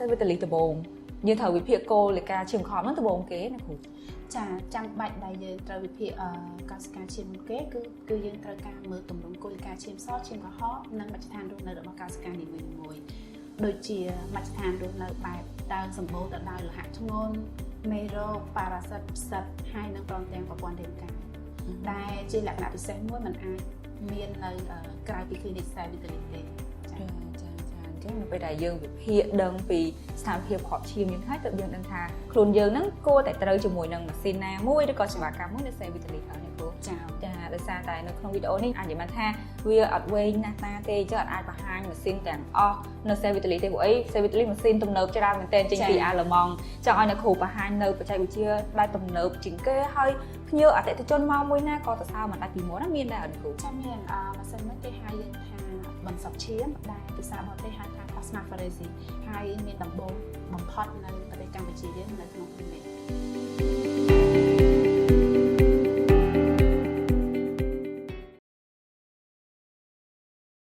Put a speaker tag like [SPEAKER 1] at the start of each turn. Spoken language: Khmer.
[SPEAKER 1] xe vi tali từ bồn như thời bị phía cô lại cả trường khó mất từ bồn kế này khủ
[SPEAKER 2] chả chẳng bạch đại dương trời bị phía cao ska chiêm kế cứ dương trời ca mưa tụm đống cô ca chiêm sót chiêm có hó nâng bạch than luôn nơi đó cao ska thì mình ngồi đôi chia bạch than luôn nơi bài ta sầm bố ta đào là hạt ngôn mero parasat sat hai nâng tròn tiền và quan điểm cả đại chỉ là bị xem mỗi mình ai miền nơi cài bị clinic xe bị tali
[SPEAKER 1] nóไปได้យើងវិភាគដឹងពីស្ថានភាពខកឈាមយើងហើយទៅយើងដឹងថាខ្លួនយើងហ្នឹងគួរតែត្រូវជាមួយនឹងម៉ាស៊ីនណាមួយឬក៏សេវាកម្មមួយនៅសេវីតាលីហើយនេះព្រោះចាដោយសារតែនៅក្នុងវីដេអូនេះអាចនិយាយថាវាអត់វែងណាស់តាទេអញ្ចឹងអាចបង្ហាញម៉ាស៊ីនទាំងអស់នៅសេវីតាលីទេព្រោះអីសេវីតាលីម៉ាស៊ីនទំនើបច្រើនមែនទែនចេញពីអាឡឺម៉ង់ចង់ឲ្យអ្នកគ្រូបង្ហាញនៅបច្ចេកវិទ្យាបែបទំនើបជាងគេហើយភ្ញៀវអតិថិជនមកមួយណាក៏សរសើរមិនដាច់ពីមុនណាមានដែរអត់គ្រូ
[SPEAKER 2] ចាំមានម៉ាស៊ីននេះគេហៅយើងថាបន្សប់ឈាមដែលភាសាបរទេសហៅថា plasma pheresis ហើយមានដំបូងបំផុតនៅប្រទេសកម្ពុជាយើងនៅក្នុងគ្លីនិក